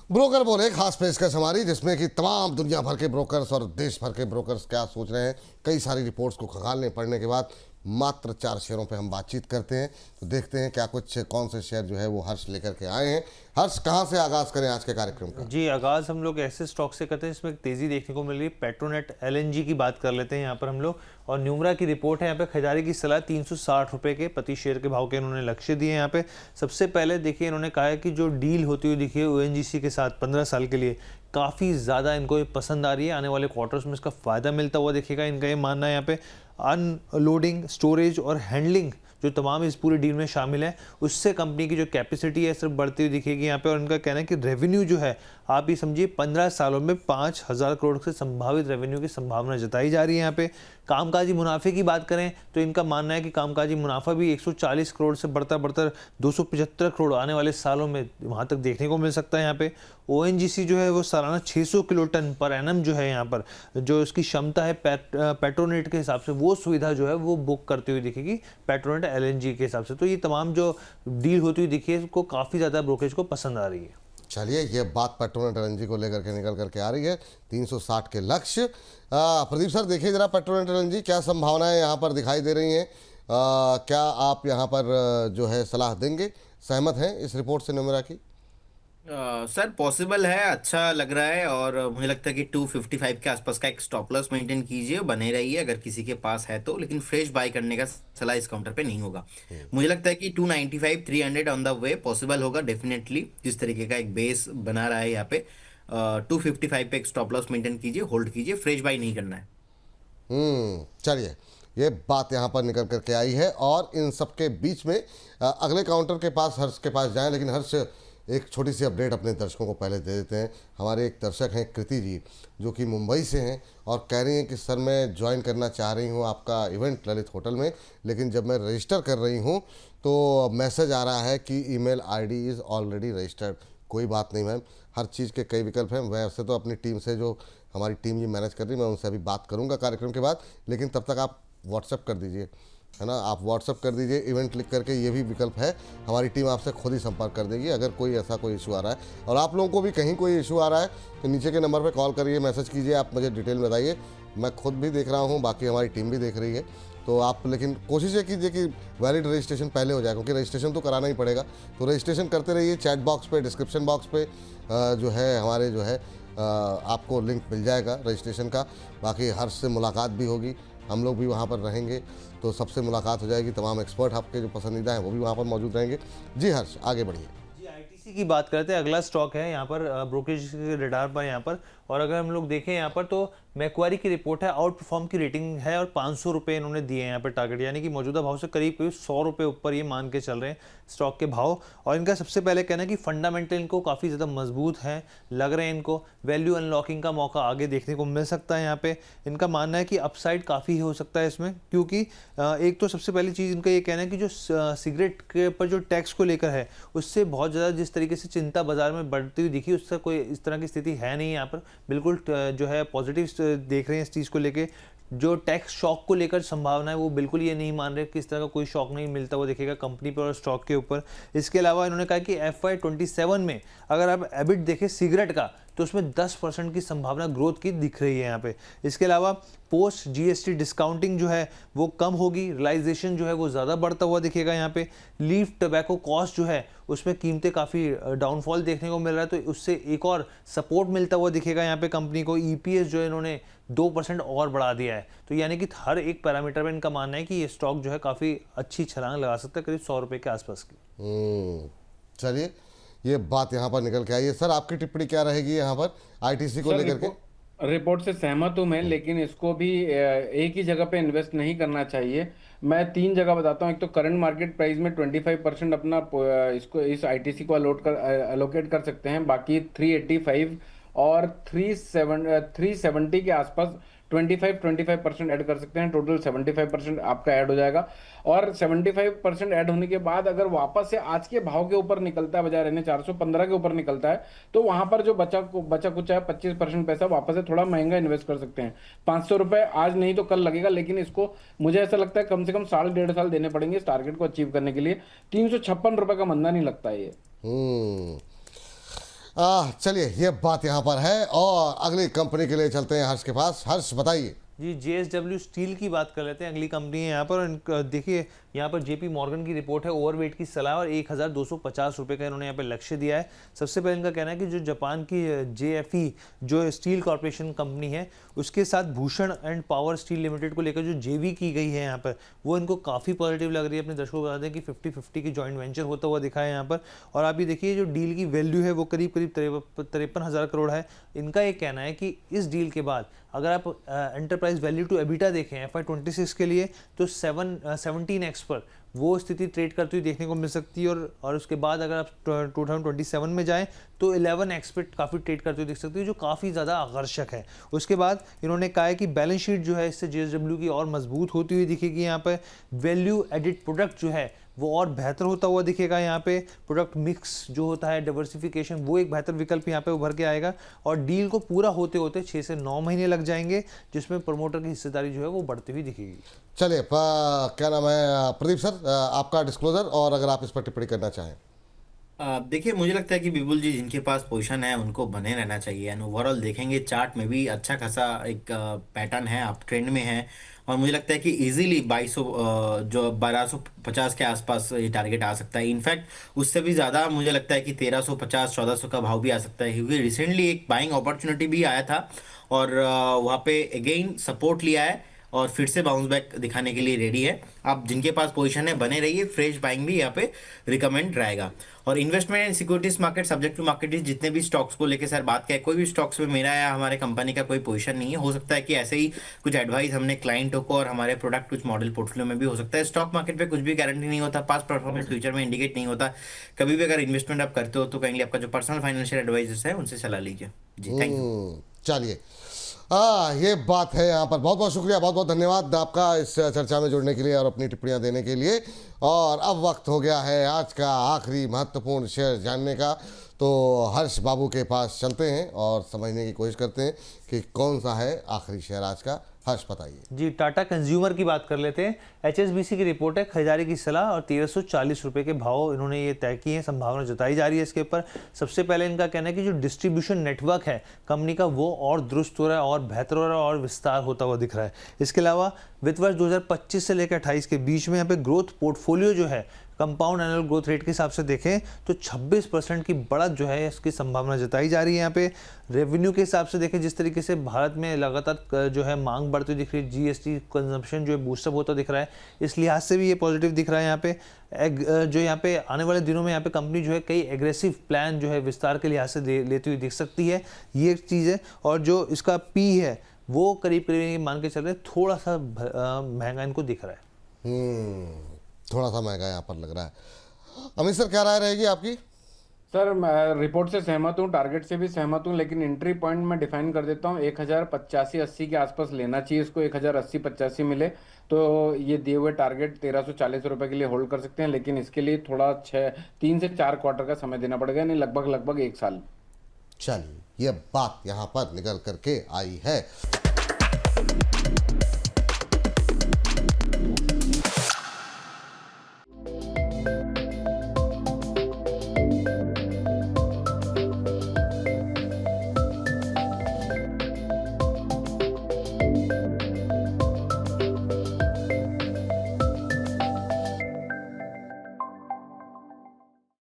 Broker बोले खास पेशकश हमारी, जिसमें कि तमाम दुनिया भर के ब्रोकर्स और देश भर के ब्रोकर्स क्या सोच रहे हैं, कई सारी रिपोर्ट्स को खंगालने पढ़ने के बाद मात्र 4 शेयरों पे हम बातचीत करते हैं। तो देखते हैं क्या कुछ कौन से शेयर जो है वो हर्ष लेकर के आए हैं। हर्ष, कहाँ से आगाज करें आज के कार्यक्रम का? जी, आगाज़ हम लोग ऐसे स्टॉक से करते हैं जिसमें एक तेज़ी देखने को मिल रही है। पेट्रोनेट एलएनजी की बात कर लेते हैं यहाँ पर हम लोग, और न्यूमरा की रिपोर्ट है। यहाँ पे खजारी की सलाह 360 रुपये के प्रति शेयर के भाव के इन्होंने लक्ष्य दिए हैं। यहाँ पे सबसे पहले देखिए इन्होंने कहा है कि जो डील होती हुई दिखी है ओएनजीसी के साथ 15 साल के लिए, काफ़ी ज़्यादा इनको ये पसंद आ रही है। आने वाले क्वार्टर्स में इसका फ़ायदा मिलता हुआ दिखेगा। इनका ये मानना है यहाँ पे अनलोडिंग, स्टोरेज और हैंडलिंग जो तमाम इस पूरी डील में शामिल है, उससे कंपनी की जो कैपेसिटी है सिर्फ बढ़ती हुई दिखेगी यहाँ पे। और इनका कहना है कि रेवेन्यू जो है, आप ये समझिए 15 सालों में 5000 करोड़ से संभावित रेवेन्यू की संभावना जताई जा रही है यहाँ पे। कामकाजी मुनाफे की बात करें तो इनका मानना है कि कामकाजी मुनाफा भी 140 करोड़ से बढ़ता 275 करोड़ आने वाले सालों में वहाँ तक देखने को मिल सकता है यहाँ पे। ओएनजीसी जो है वो सालाना 600 किलो टन पर एनम जो है यहाँ पर जो इसकी क्षमता है पेट्रोनेट के हिसाब से, वो सुविधा जो है वो बुक करती हुई दिखेगी पेट्रोनेट एलएनजी के हिसाब से। तो ये तमाम जो डील होती हुई दिखी है इसको काफ़ी ज़्यादा ब्रोकरेज को पसंद आ रही है। चलिए, ये बात पेट्रोनेट एलएनजी को लेकर के निकल करके आ रही है 360 के लक्ष्य। प्रदीप सर, देखिए जरा पेट्रोनेट एलएनजी क्या संभावनाएं यहाँ पर दिखाई दे रही हैं। क्या आप यहाँ पर जो है सलाह देंगे, सहमत हैं इस रिपोर्ट से न्यूमेरा की? सर पॉसिबल है, अच्छा लग रहा है। और मुझे लगता है कि 255 के आसपास का एक स्टॉप लॉस मेंटेन कीजिए, बने रहिए अगर किसी के पास है तो, लेकिन फ्रेश बाय करने का सलाह इस काउंटर पे नहीं होगा। मुझे लगता है कि 295 300 ऑन द वे पॉसिबल होगा डेफिनेटली, जिस तरीके का एक बेस बना रहा है यहाँ पे। 255 पे एक स्टॉप लॉस मेंटेन कीजिए, होल्ड कीजिए, फ्रेश बाय नहीं करना है। चलिए, ये बात यहाँ पर निकल करके आई है। और इन सब के बीच में अगले काउंटर के पास, हर्ष के पास जाएं, लेकिन हर्ष एक छोटी सी अपडेट अपने दर्शकों को पहले दे देते हैं। हमारे एक दर्शक हैं कृति जी, जो कि मुंबई से हैं और कह रही हैं कि सर मैं ज्वाइन करना चाह रही हूँ आपका इवेंट ललित होटल में, लेकिन जब मैं रजिस्टर कर रही हूँ तो मैसेज आ रहा है कि email ID is already registered. कोई बात नहीं मैम, हर चीज़ के कई विकल्प हैं। वैसे तो अपनी टीम से, जो हमारी टीम ये मैनेज कर रही है, मैं उनसे अभी बात करूँगा कार्यक्रम के बाद, लेकिन तब तक आप व्हाट्सएप कर दीजिए, है ना। आप व्हाट्सअप कर दीजिए इवेंट लिख करके, ये भी विकल्प है। हमारी टीम आपसे खुद ही संपर्क कर देगी अगर कोई ऐसा कोई इशू आ रहा है। और आप लोगों को भी कहीं कोई इशू आ रहा है तो नीचे के नंबर पे कॉल करिए, मैसेज कीजिए, आप मुझे डिटेल में बताइए। मैं खुद भी देख रहा हूँ, बाकी हमारी टीम भी देख रही है। तो आप लेकिन कोशिश ये कीजिए कि वैलिड रजिस्ट्रेशन पहले हो जाए, क्योंकि रजिस्ट्रेशन तो कराना ही पड़ेगा। तो रजिस्ट्रेशन करते रहिए। चैट बॉक्स पे, डिस्क्रिप्शन बॉक्स पे जो है हमारे जो है आपको लिंक मिल जाएगा रजिस्ट्रेशन का। बाकी हर्ष से मुलाकात भी होगी, हम लोग भी वहाँ पर रहेंगे, तो सबसे मुलाकात हो जाएगी। तमाम एक्सपर्ट आपके जो पसंदीदा हैं वो भी वहाँ पर मौजूद रहेंगे। जी हर्ष, आगे बढ़िए। जी, आईटीसी की बात करते हैं। अगला स्टॉक है यहाँ पर ब्रोकरेज के रडार पर यहाँ पर। और अगर हम लोग देखें यहाँ पर तो मैक्वारी की रिपोर्ट है, आउट परफॉर्म की रेटिंग है और 500 रुपये इन्होंने दिए हैं यहाँ पर टारगेट, यानी कि मौजूदा भाव से करीब करीब 100 रुपये ऊपर ये मान के चल रहे हैं स्टॉक के भाव। और इनका सबसे पहले कहना है कि फंडामेंटल इनको काफ़ी ज़्यादा मजबूत हैं लग रहे हैं। इनको वैल्यू अनलॉकिंग का मौका आगे देखने को मिल सकता है यहाँ पे। इनका मानना है कि अपसाइड काफ़ी हो सकता है इसमें, क्योंकि एक तो सबसे पहली चीज़ इनका ये कहना है कि जो सिगरेट के ऊपर जो टैक्स को लेकर है, उससे बहुत ज़्यादा जिस तरीके से चिंता बाजार में बढ़ती हुई दिखी, उससे कोई इस तरह की स्थिति है नहीं यहाँ पर। बिल्कुल जो है पॉजिटिव देख रहे हैं इस चीज़ को लेके। जो टैक्स शॉक को लेकर संभावना है, वो बिल्कुल ये नहीं मान रहे कि इस तरह का कोई शॉक नहीं मिलता वो दिखेगा कंपनी पर और स्टॉक के ऊपर। इसके अलावा इन्होंने कहा कि FY27 में अगर आप एबिट देखें सिगरेट का, तो उसमें 10% की संभावना ग्रोथ की दिख रही है यहाँ पे। इसके अलावा पोस्ट जीएसटी डिस्काउंटिंग जो है वो कम होगी, रियलाइजेशन जो है वो ज़्यादा बढ़ता हुआ दिखेगा यहाँ पे। लीफ टबैको कॉस्ट जो है उसमें कीमतें काफ़ी डाउनफॉल देखने को मिल रहा है, तो उससे एक और सपोर्ट मिलता हुआ दिखेगा यहाँ पे कंपनी को। EPS जो है इन्होंने 2% और बढ़ा दिया है। तो यानी कि हर एक पैरामीटर में इनका मानना है कि ये स्टॉक जो है काफ़ी अच्छी छलांग लगा सकता है, करीब 100 रुपये के आसपास की। चलिए, ये बात यहाँ पर निकल के आई है। सर, आपकी टिप्पणी क्या रहेगी यहाँ पर आईटीसी को लेकर के? रिपोर्ट से सहमत हूं मैं, लेकिन इसको भी एक ही जगह पे इन्वेस्ट नहीं करना चाहिए। मैं 3 जगह बताता हूं। एक तो करंट मार्केट प्राइस में 25% अपना इसको इस आईटीसी को अलोकेट कर सकते हैं। बाकी 385 और 370 के आसपास 25% ऐड कर सकते हैं। टोटल 75% आपका ऐड हो जाएगा। और 75% ऐड होने के बाद अगर वापस से आज के भाव के ऊपर निकलता है, बजाय रहने 415 के ऊपर निकलता है, तो वहां पर जो बचा कुछ है 25% पैसा वापस से थोड़ा महंगा इन्वेस्ट कर सकते हैं। 500 रुपए आज नहीं तो कल लगेगा, लेकिन इसको मुझे ऐसा लगता है कम से कम 1.5 साल देने पड़ेंगे इस टारगेट को अचीव करने के लिए। 356 रुपए का मंदा नहीं लगता है ये। चलिए ये बात यहाँ पर है और अगली कंपनी के लिए चलते हैं हर्ष के पास। हर्ष बताइए। जी, JSW स्टील की बात कर लेते हैं, अगली कंपनी है यहाँ पर। देखिए यहाँ पर JP मॉर्गन की रिपोर्ट है, ओवरवेट की सलाह और 1250 रुपये का इन्होंने यहाँ पे लक्ष्य दिया है। सबसे पहले इनका कहना है कि जो जापान की JFE जो स्टील कॉर्पोरेशन कंपनी है उसके साथ Bhushan and power steel limited को लेकर जो JV की गई है यहाँ पर, वो इनको काफ़ी पॉजिटिव लग रही है। अपने दर्शकों को बता दें कि 50-50 की जॉइंट वेंचर होता हुआ दिखा है यहाँ पर। और आप ये देखिए जो डील की वैल्यू है वो करीब 53,000 करोड़ है। इनका ये कहना है कि इस डील के बाद अगर आप एंटरप्राइज वैल्यू टू एबिटा देखें FY26 के लिए तो 17x पर वो स्थिति ट्रेड करती हुई देखने को मिल सकती है। और उसके बाद अगर आप 2027 में जाएं तो 11x पे काफ़ी ट्रेड करती हुई दिख सकती है, जो काफ़ी ज़्यादा आकर्षक है। उसके बाद इन्होंने कहा है कि बैलेंस शीट जो है इससे JSW की और मजबूत होती हुई दिखेगी। यहाँ पर वैल्यू एडिड प्रोडक्ट जो है वो और बेहतर होता हुआ दिखेगा। यहाँ पे प्रोडक्ट मिक्स जो होता है, डाइवर्सिफिकेशन, वो एक बेहतर विकल्प यहाँ पे उभर के आएगा। और डील को पूरा होते होते 6 से 9 महीने लग जाएंगे, जिसमें प्रमोटर की हिस्सेदारी जो है वो बढ़ती हुई दिखेगी। चलिए क्या नाम है प्रदीप सर, आपका डिस्क्लोजर और अगर आप इस पर टिप्पणी करना चाहें। देखिए, मुझे लगता है कि बिपुल जी जिनके पास पोजीशन है उनको बने रहना चाहिए। एंड ओवरऑल देखेंगे चार्ट में भी अच्छा खासा एक पैटर्न है, आप ट्रेंड में है। और मुझे लगता है कि इजीली 2200 जो 1250 के आसपास ये टारगेट आ सकता है। इनफैक्ट उससे भी ज़्यादा मुझे लगता है कि 1350 1400 का भाव भी आ सकता है, क्योंकि रिसेंटली एक बाइंग अपॉर्चुनिटी भी आया था और वहाँ पे अगेन सपोर्ट लिया है और फिर से बाउंस बैक दिखाने के लिए रेडी है। आप जिनके पास पोजीशन है बने रहिए, फ्रेश बाइंग भी यहाँ पे रिकमेंड रहेगा। और investment and securities market subject to market, जितने भी स्टॉक्स को लेके सर बात किया, कोई भी स्टॉक्स में मेरा या हमारे कंपनी का कोई पोजीशन नहीं है। हो सकता है कि ऐसे ही कुछ एडवाइस हमने क्लाइंटों को और हमारे प्रोडक्ट कुछ मॉडल पोर्टफोलियो में भी हो सकता है। स्टॉक मार्केट पे कुछ भी गारंटी नहीं होता, पास्ट परफॉर्मेंस फ्यूचर में इंडिकेट नहीं होता। कभी भी अगर इन्वेस्टमेंट आप करते हो तो कहेंगे आपका जो पर्सनल फाइनेंशियल एडवाइजर्स है उनसे सलाह लीजिए जी। Thank you. चलिए ये बात है यहाँ पर। बहुत बहुत शुक्रिया, बहुत बहुत धन्यवाद आपका इस चर्चा में जुड़ने के लिए और अपनी टिप्पणियाँ देने के लिए। और अब वक्त हो गया है आज का आखिरी महत्वपूर्ण शेयर जानने का। तो हर्ष बाबू के पास चलते हैं और समझने की कोशिश करते हैं कि कौन सा है आखिरी शेयर आज का। हर्ष बताइए जी। टाटा कंज्यूमर की बात कर लेते हैं। HSBC की रिपोर्ट है, खरीदारी की सलाह और 1340 रुपये के भाव इन्होंने ये तय किए हैं, संभावना जताई जा रही है इसके ऊपर। सबसे पहले इनका कहना है कि जो डिस्ट्रीब्यूशन नेटवर्क है कंपनी का वो और दुरुस्त हो रहा है और बेहतर हो रहा है और विस्तार होता हुआ दिख रहा है। इसके अलावा वित्त वर्ष 2025 से लेकर 28 के बीच में यहाँ पे ग्रोथ पोर्टफोलियो जो है कंपाउंड एनुअल ग्रोथ रेट के हिसाब से देखें तो 26% की बढ़त जो है इसकी संभावना जताई जा रही है। यहाँ पे रेवेन्यू के हिसाब से देखें, जिस तरीके से भारत में लगातार जो है मांग बढ़ती दिख रही है, GST कंजम्पशन जो है बूस्टअप होता दिख रहा है, इस लिहाज से भी ये पॉजिटिव दिख रहा है। यहाँ पे जो यहाँ पे आने वाले दिनों में यहाँ पे कंपनी जो है कई एग्रेसिव प्लान जो है विस्तार के लिहाज से लेती हुई दिख सकती है, ये एक चीज़ है। और जो इसका P है वो करीब करीब मान के चल रहे थोड़ा सा महंगा इनको दिख रहा है। थोड़ा सा महंगा यहाँ पर लग रहा है। अमित सर क्या राय रहेगी आपकी? सर मैं रिपोर्ट से सहमत हूँ, टारगेट से भी सहमत हूँ, लेकिन एंट्री पॉइंट मैं डिफाइन कर देता हूँ 1085-80 के आसपास लेना चाहिए इसको। 1080-85 मिले तो ये दिए हुए टारगेट 1340 रुपये के लिए होल्ड कर सकते हैं, लेकिन इसके लिए थोड़ा 3 से 4 क्वार्टर का समय देना पड़ेगा, यानी लगभग 1 साल। चलिए ये बात यहाँ पर निकल करके आई है।